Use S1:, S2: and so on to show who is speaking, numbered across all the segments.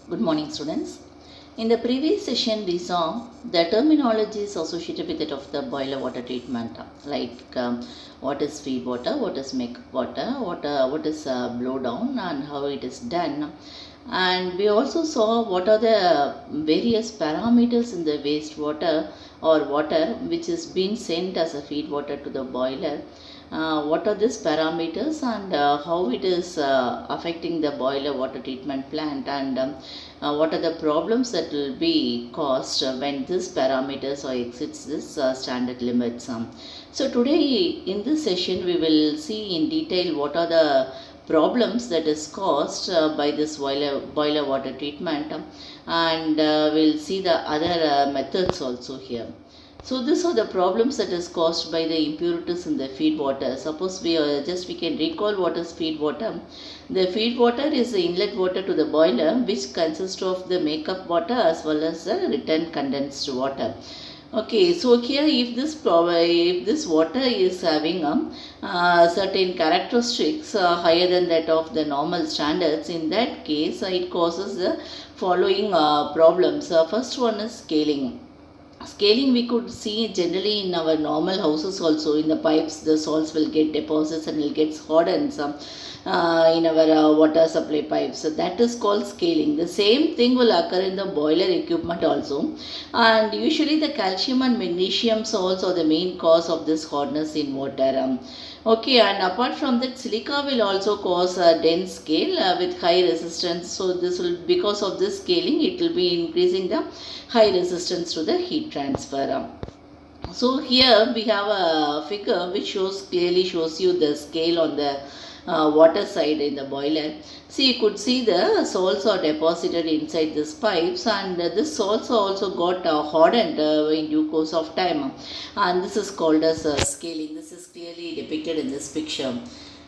S1: Good morning, students. In the previous session, we saw the terminologies associated with it of the boiler water treatment, like what is feed water, what is make water, what is blow down, and how it is done. And we also saw what are the various parameters in the wastewater or water which is being sent as a feed water to the boiler. What are these parameters and how it is affecting the boiler water treatment plant, and what are the problems that will be caused when these parameters or exceeds this standard limits. So today in this session we will see in detail what are the problems that is caused by this boiler water treatment, and we'll see the other methods also here. So these are the problems that is caused by the impurities in the feed water. Suppose we can recall what is feed water. The feed water is the inlet water to the boiler, which consists of the makeup water as well as the return condensed water. Okay, so here if this water is having certain characteristics higher than that of the normal standards, in that case it causes the following problems. First one is scaling. Scaling we could see generally in our normal houses also. In the pipes the salts will get deposits and will get hardened in our water supply pipes. So that is called scaling. The same thing will occur in the boiler equipment also, and usually the calcium and magnesium salts are the main cause of this hardness in water. Okay, and apart from that, silica will also cause a dense scale with high resistance. So this will, because of this scaling, it will be increasing the high resistance to the heat transfer. So here we have a figure which clearly shows you the scale on the water side in the boiler. See, you could see the salts are deposited inside these pipes, and this salts also got hardened in due course of time, and this is called as scaling. This is clearly depicted in this picture.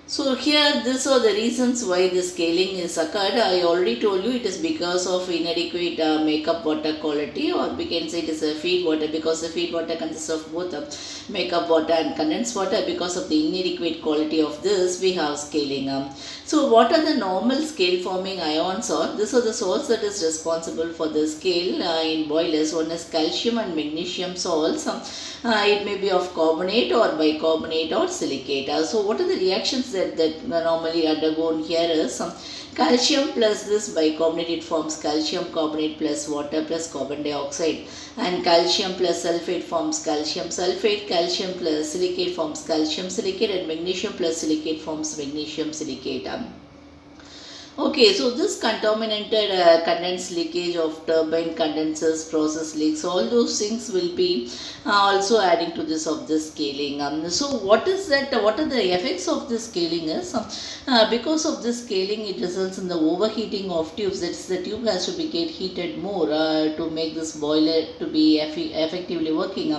S1: So here these are the reasons why the scaling is occurred. I already told you it is because of inadequate makeup water quality, or we can say it is a feed water because the feed water consists of both makeup water and condensed water. Because of the inadequate quality of this, we have scaling. So what are the normal scale forming ions are? These are the salts that is responsible for the scale in boilers. One is calcium and magnesium salts. It may be of carbonate or bicarbonate or silicate. So what are the reactions that normally undergone here is calcium plus this bicarbonate, it forms calcium carbonate plus water plus carbon dioxide, and calcium plus sulfate forms calcium sulfate, calcium plus silicate forms calcium silicate, and magnesium plus silicate forms magnesium silicate. Okay, so this contaminated condensed leakage of turbine condensers, process leaks, all those things will be also adding to this of this scaling. So what is that? What are the effects of this scaling? Is because of this scaling, it results in the overheating of tubes. That's the tube has to be get heated more to make this boiler to be effectively working,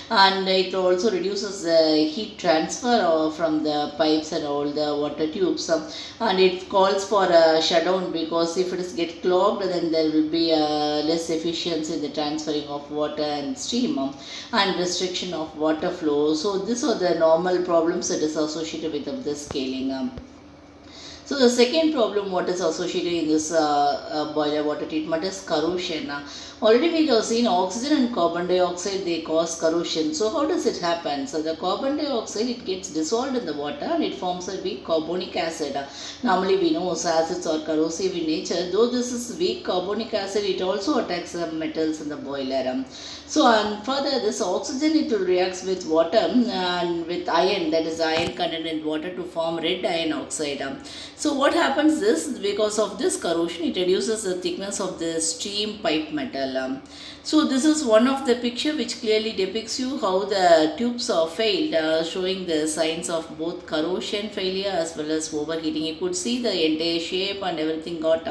S1: and it also reduces the heat transfer from the pipes and all the water tubes, and it calls for shutdown, because if it is get clogged, then there will be less efficiency in the transferring of water and steam, and restriction of water flow. So these are the normal problems that is associated with the scaling. So the second problem what is associated in this boiler water treatment is corrosion. Already we have seen oxygen and carbon dioxide, they cause corrosion. So how does it happen? So the carbon dioxide, it gets dissolved in the water and it forms a weak carbonic acid. Normally we know acids are corrosive in nature. Though this is weak carbonic acid, it also attacks the metals in the boiler. So and further, this oxygen, it will react with water and with iron, that is iron content in water, to form red iron oxide. So what happens is, because of this corrosion, it reduces the thickness of the stream pipe metal. So this is one of the picture which clearly depicts you how the tubes are failed, showing the signs of both corrosion failure as well as overheating. You could see the entire shape and everything got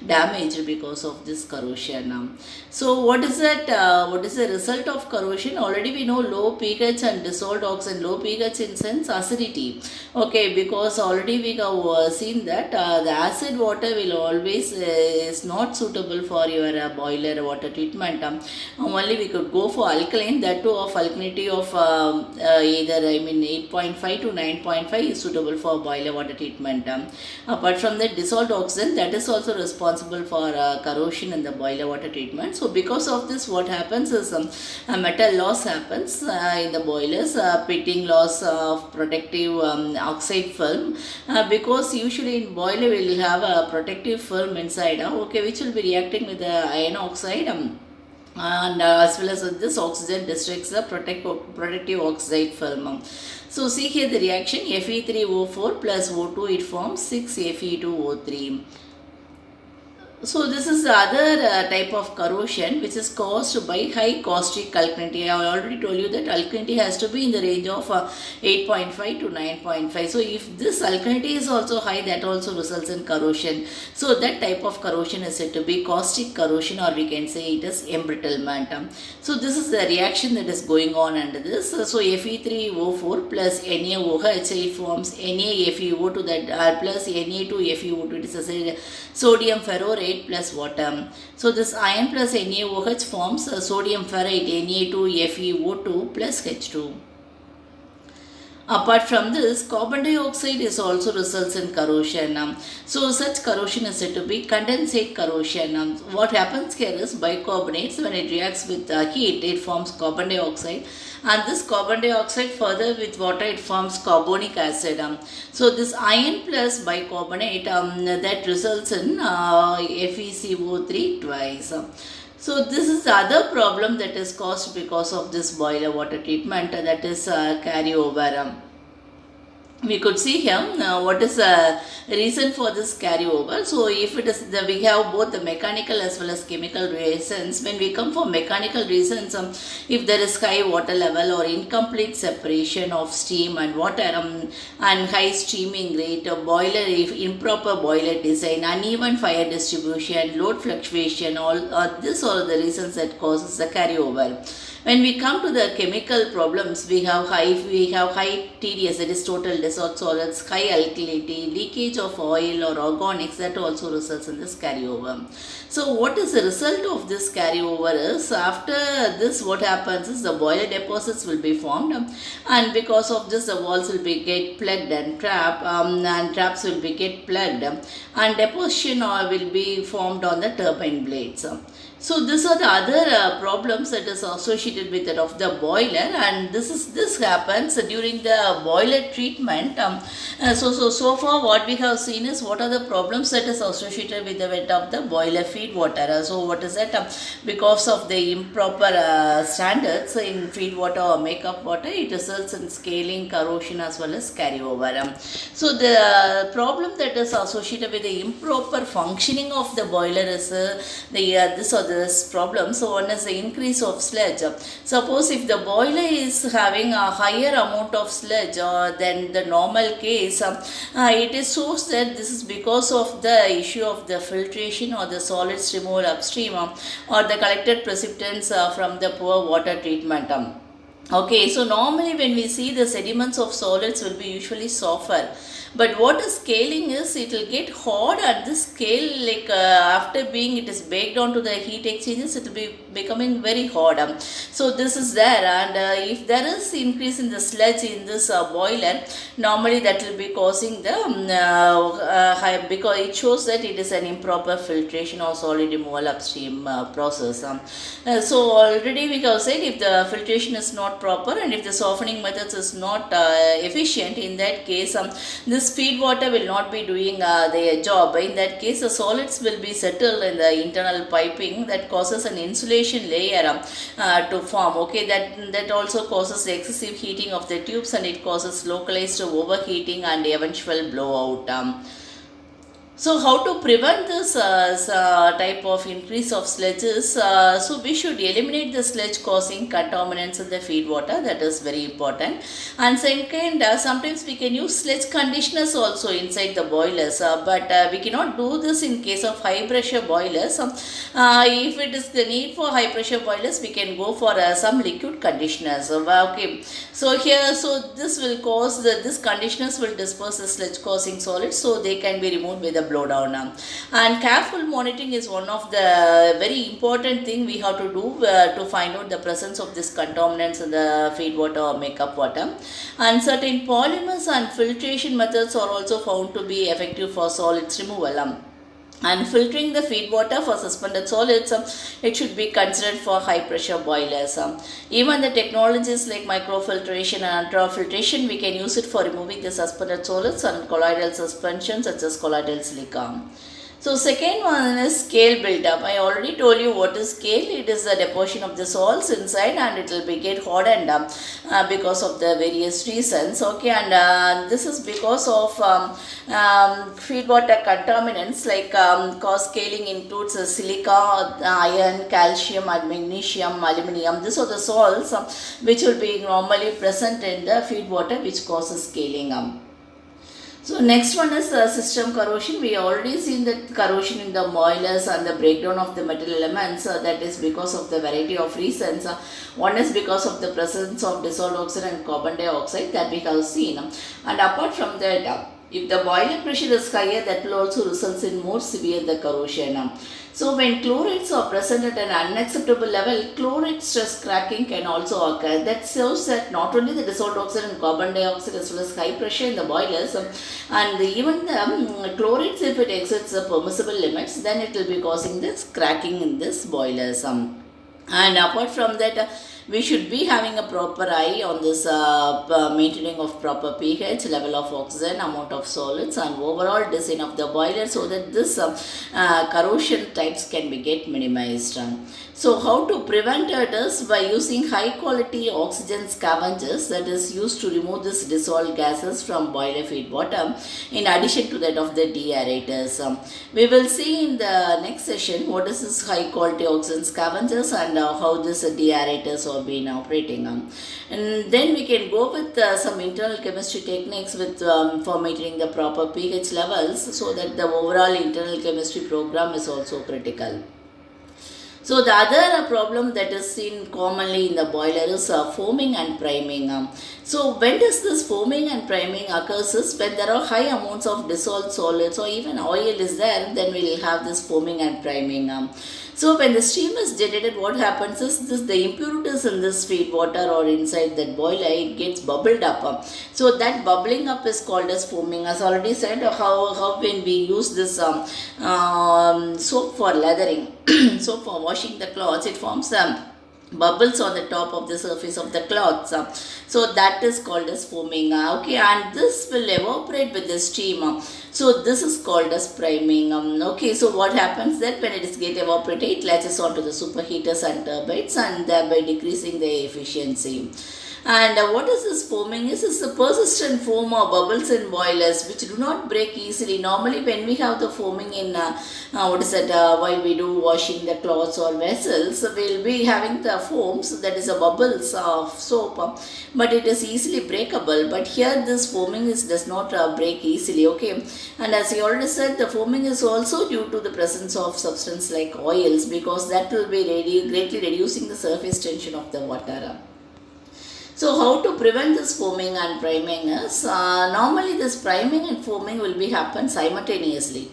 S1: damaged because of this corrosion. So what is that? What is the result of corrosion? Already we know low pH and dissolved oxygen. Low pH in sense acidity. Okay, because already we have seen seen that the acid water will always is not suitable for your boiler water treatment. Only we could go for alkaline, that too of alkalinity of either 8.5 to 9.5 is suitable for boiler water treatment. Apart from that, dissolved oxygen, that is also responsible for corrosion in the boiler water treatment. So because of this, what happens is metal loss happens in the boilers, pitting loss of protective oxide film, because usually in boiler we will have a protective film inside, okay, which will be reacting with the iron oxide, and as well as this oxygen distracts the protective oxide film. So see here the reaction, Fe3O4 plus O2, it forms 6Fe2O3. So this is the other type of corrosion which is caused by high caustic alkalinity. I already told you that alkalinity has to be in the range of 8.5 to 9.5. So if this alkalinity is also high, that also results in corrosion. So that type of corrosion is said to be caustic corrosion, or we can say it is embrittlement. So this is the reaction that is going on under this. So Fe3O4 plus NaOH, it forms NaFeO2 that plus Na2FeO2. It is a sodium ferrorate plus water. So this iron plus NaOH forms sodium ferrite Na2FeO2 plus H2. Apart from this, carbon dioxide is also results in corrosion. So such corrosion is said to be condensate corrosion. What happens here is bicarbonates, when it reacts with heat, it forms carbon dioxide, and this carbon dioxide further with water, it forms carbonic acid. So this iron plus bicarbonate, that results in FeCO3 twice. So this is the other problem that is caused because of this boiler water treatment, that is carryover. We could see here what is the reason for this carryover. So if it is we have both the mechanical as well as chemical reasons. When we come for mechanical reasons, if there is high water level or incomplete separation of steam and water, and high steaming rate, boiler, if improper boiler design, uneven fire distribution, load fluctuation, all these are the reasons that causes the carryover. When we come to the chemical problems, we have high TDS, that is total dissolved solids, high alkalinity, leakage of oil or organics, that also results in this carryover. So what is the result of this carryover is, after this what happens is the boiler deposits will be formed, and because of this the walls will be get plugged and trapped, and traps will be get plugged, and deposition will be formed on the turbine blades. So these are the other problems that is associated with it of the boiler, and this happens during the boiler treatment. So far what we have seen is what are the problems that is associated with the wet of the boiler feed water. So what is that? Because of the improper standards in feed water or makeup water, it results in scaling, corrosion as well as carryover. So the problem that is associated with the improper functioning of the boiler is this problem. So one is the increase of sludge. Suppose if the boiler is having a higher amount of sludge than the normal case, it is shows that this is because of the issue of the filtration or the solids removal upstream, or the collected precipitants from the poor water treatment. Okay, so normally when we see the sediments of solids will be usually softer. But what is scaling is, it will get hard, and this scale, like after being it is baked onto the heat exchangers, it will be becoming very hard. So this is there, and if there is increase in the sludge in this boiler, normally that will be causing the high, because it shows that it is an improper filtration or solid removal upstream process. So already we have said, if the filtration is not proper and if the softening methods is not efficient, in that case this feed water will not be doing their job. In that case, the solids will be settled in the internal piping, that causes an insulation layer to form. Okay, that also causes excessive heating of the tubes, and it causes localized overheating and eventual blowout. So how to prevent this type of increase of sludges? So we should eliminate the sludge causing contaminants in the feed water. That is very important. And second, sometimes we can use sludge conditioners also inside the boilers, but we cannot do this in case of high pressure boilers. If it is the need for high pressure boilers, we can go for some liquid conditioners. Okay, so here, so this will cause this conditioners will disperse the sludge causing solids, so they can be removed with the blowdown. And careful monitoring is one of the very important thing we have to do to find out the presence of these contaminants in the feed water or makeup water. And certain polymers and filtration methods are also found to be effective for solids removal. And filtering the feed water for suspended solids, it should be considered for high pressure boilers. Even the technologies like microfiltration and ultrafiltration, we can use it for removing the suspended solids and colloidal suspension such as colloidal silica. So second one is scale buildup. I already told you what is scale. It is the deposition of the salts inside and it will be get hardened because of the various reasons. Okay, and this is because of feed water contaminants like cause scaling includes silica, iron, calcium, and magnesium, aluminium. These are the salts which will be normally present in the feed water which causes scaling. So next one is system corrosion. We already seen that corrosion in the boilers and the breakdown of the metal elements. That is because of the variety of reasons. One is because of the presence of dissolved oxygen and carbon dioxide that we have seen. And apart from that, if the boiling pressure is higher, that will also result in more severe the corrosion. So when chlorides are present at an unacceptable level, chloride stress cracking can also occur. That shows that not only the dissolved oxygen and carbon dioxide as well as high pressure in the boilers, and even the chlorides, if it exceeds the permissible limits, then it will be causing this cracking in this boilers. And apart from that, we should be having a proper eye on this maintaining of proper pH, level of oxygen, amount of solids, and overall design of the boiler so that this corrosion types can be get minimized. So how to prevent it is by using high quality oxygen scavengers, that is used to remove this dissolved gases from boiler feed water in addition to that of the deaerators. We will see in the next session what is this high quality oxygen scavengers and how this deaerators are being operating. And then we can go with some internal chemistry techniques with for maintaining the proper pH levels so that the overall internal chemistry program is also critical. So the other problem that is seen commonly in the boiler is foaming and priming. So when does this foaming and priming occurs is when there are high amounts of dissolved solids or even oil is there, then we will have this foaming and priming. So when the steam is generated, what happens is the impurities in this feed water or inside that boiler, it gets bubbled up. So that bubbling up is called as foaming. As already said, how when we use this soap for lathering, soap for washing the clothes, it forms bubbles on the top of the surface of the cloths. So that is called as foaming. Okay, and this will evaporate with the steam. So this is called as priming. Okay, so what happens that when it is get evaporated, it latches onto the superheaters and turbines and thereby decreasing the efficiency. And what is this foaming? This is a persistent foam or bubbles in boilers which do not break easily. Normally when we have the foaming in while we do washing the clothes or vessels, we will be having the foams, that is a bubbles of soap, but it is easily breakable. But here this foaming does not break easily. Okay, and as I already said, the foaming is also due to the presence of substance like oils, because that will be greatly reducing the surface tension of the water. So how to prevent this foaming and priming is, normally this priming and foaming will be happen simultaneously.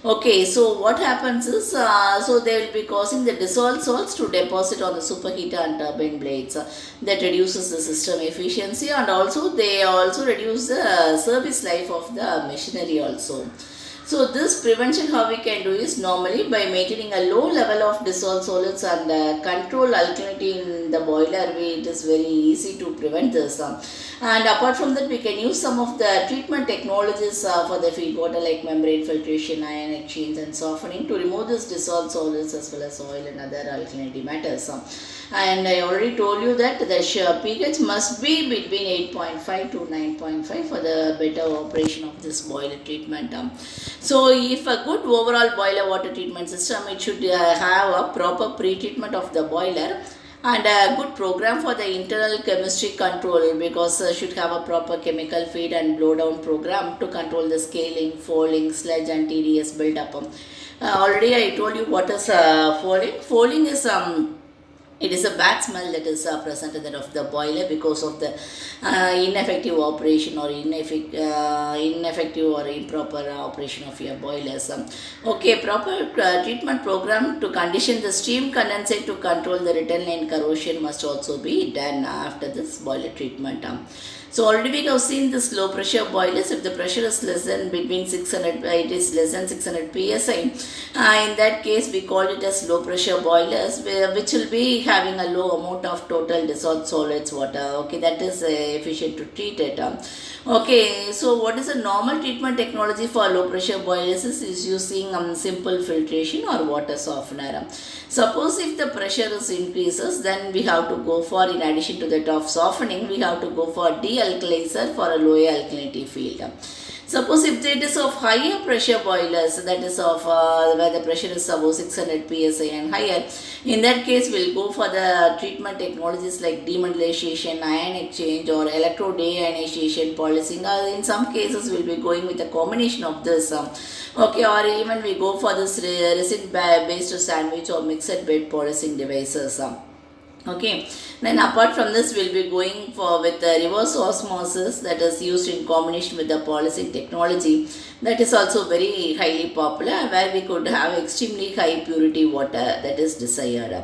S1: Okay, so what happens is, so they will be causing the dissolved salts to deposit on the superheater and turbine blades. That reduces the system efficiency, and also they also reduce the service life of the machinery also. So this prevention how we can do is normally by maintaining a low level of dissolved solids and control alkalinity in the boiler. It is very easy to prevent this. And apart from that, we can use some of the treatment technologies for the feed water like membrane filtration, ion exchange and softening to remove this dissolved solids as well as oil and other alkalinity matters. And I already told you that the pH must be between 8.5 to 9.5 for the better operation of this boiler treatment. So if a good overall boiler water treatment system, it should have a proper pre-treatment of the boiler and a good program for the internal chemistry control, because should have a proper chemical feed and blow down program to control the scaling, falling, sludge and TDS buildup. Already I told you what is falling. Falling is it is a bad smell that is present in that of the boiler because of the ineffective operation or ineffective or improper operation of your boilers. Okay, proper treatment program to condition the steam condensate to control the return line corrosion must also be done after this boiler treatment. So already we have seen this low pressure boilers. If the pressure is less than between 600, it is less than 600 psi. In that case, we call it as low pressure boilers, which will be having a low amount of total dissolved solids water. Okay, that is efficient to treat it. Okay, so what is a normal treatment technology for low pressure boilers is using simple filtration or water softener. Suppose if the pressure is increases, then we have to go for, in addition to that of softening, we have to go for de-alkalizer for a lower alkalinity field. Suppose if it is of higher pressure boilers, that is of where the pressure is above 600 psi and higher, in that case we'll go for the treatment technologies like demineralization, ion exchange or electro deionization policing. In some cases we'll be going with a combination of this. Okay, or even we go for this resin based sandwich or mixed bed policing devices. Okay, then apart from this we'll be going for with the reverse osmosis that is used in combination with the policing technology, that is also very highly popular, where we could have extremely high purity water that is desired.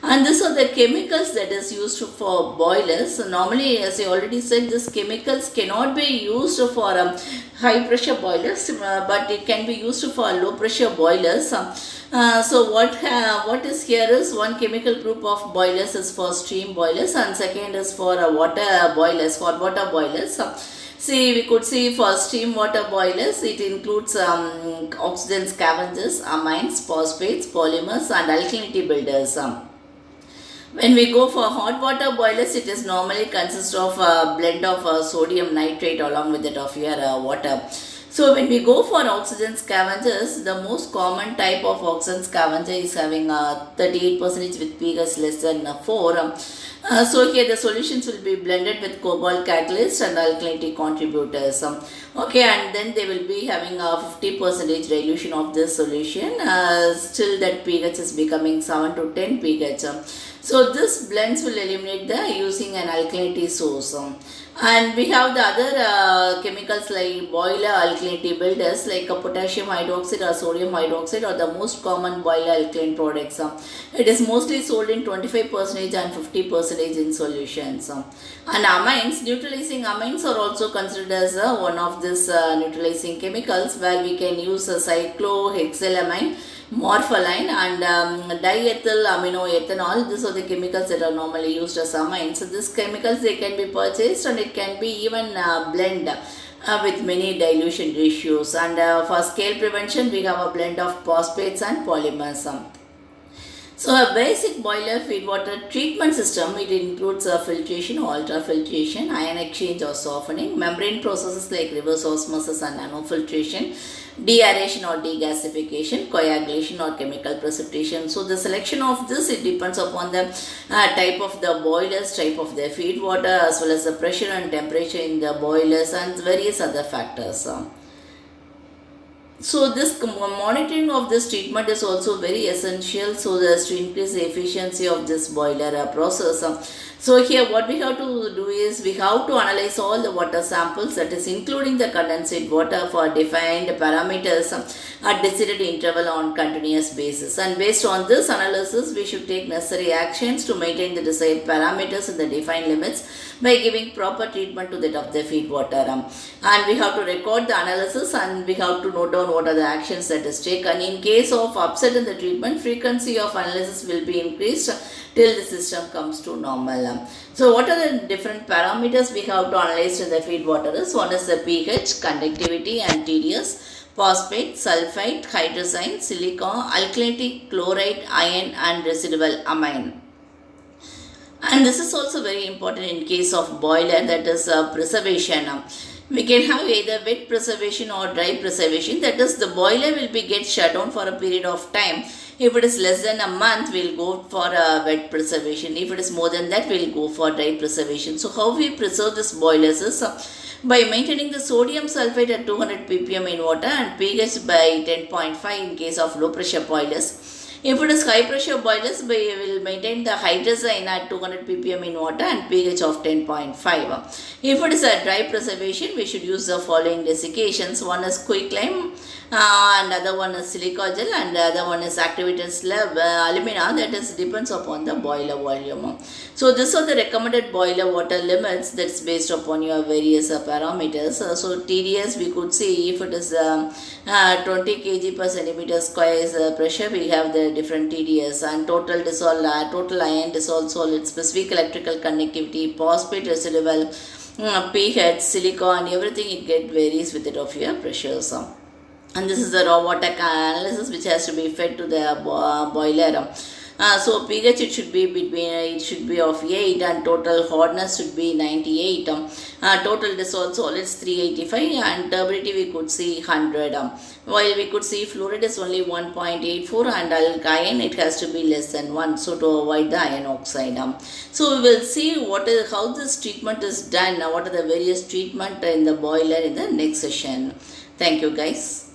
S1: And these are the chemicals that is used for boilers. So normally, as I already said, these chemicals cannot be used for high pressure boilers, but it can be used for low pressure boilers. So what is here is one chemical group of boilers is for steam boilers and second is for water boilers, hot water boilers. See, we could see for steam water boilers, it includes oxygen scavengers, amines, phosphates, polymers and alkalinity builders. When we go for hot water boilers, it is normally consists of a blend of sodium nitrate along with it of your water. So when we go for oxygen scavengers, the most common type of oxygen scavenger is having 38% with pH less than 4. So here the solutions will be blended with cobalt catalyst and alkalinity contributors. Okay, and then they will be having a 50% dilution of this solution. Still that pH is becoming 7 to 10 pH. So this blends will eliminate the using an alkalinity source. And we have the other chemicals like boiler alkalinity builders like potassium hydroxide or sodium hydroxide are the most common boiler alkaline products. It is mostly sold in 25% and 50% in solutions. And amines, neutralizing amines are also considered as one of these neutralizing chemicals, where we can use cyclohexylamine, morpholine and diethyl aminoethanol. These are the chemicals that are normally used as amines. So these chemicals, they can be purchased and it can be even blend with many dilution ratios. And for scale prevention, we have a blend of phosphates and polymers. So a basic boiler feed water treatment system, it includes filtration or ultrafiltration, ion exchange or softening, membrane processes like reverse osmosis and nanofiltration, deaeration or degasification, coagulation or chemical precipitation. So the selection of this, it depends upon the type of the boilers, type of the feed water, as well as the pressure and temperature in the boilers and various other factors. So this monitoring of this treatment is also very essential, so as to increase the efficiency of this boiler process. So here what we have to do is we have to analyze all the water samples, that is including the condensate water for defined parameters at decided interval on continuous basis. And based on this analysis, we should take necessary actions to maintain the desired parameters in the defined limits by giving proper treatment to that of the feed water. And we have to record the analysis and we have to note down what are the actions that is taken. In case of upset in the treatment, frequency of analysis will be increased till the system comes to normal. So what are the different parameters we have to analyze in the feed water is, one is the pH, conductivity and TDS, phosphate, sulfite, hydrazine, silica, alkalinity, chloride, iron and residual amine. And this is also very important in case of boiler, that is preservation. We can have either wet preservation or dry preservation. That is, the boiler will be get shut down for a period of time. If it is less than a month, we'll go for a wet preservation. If it is more than that, we'll go for dry preservation. So how we preserve this boilers is by maintaining the sodium sulfate at 200 ppm in water and pH by 10.5 in case of low pressure boilers. If it is high pressure boilers, we will maintain the hydrazine at 200 ppm in water and pH of 10.5. If it is a dry preservation, we should use the following desiccations. One is quicklime, and other one is silica gel, and the other one is activated slab alumina. That is depends upon the boiler volume. So these are the recommended boiler water limits. That's based upon your various parameters. So TDS we could see if it is 20 kg per centimeter square is pressure, we have the different TDS, and total total ion dissolved solid, specific electrical conductivity, phosphate residual, pH, silica, and everything it get varies with it of your pressures. And this is the raw water analysis which has to be fed to the boiler. So pH it should be of 8, and total hardness should be 98. Total dissolved solids 385, and turbidity we could see 100. While we could see fluoride is only 1.84, and alkyne it has to be less than 1. So to avoid the iron oxide. So we will see how this treatment is done. What are the various treatment in the boiler in the next session. Thank you guys.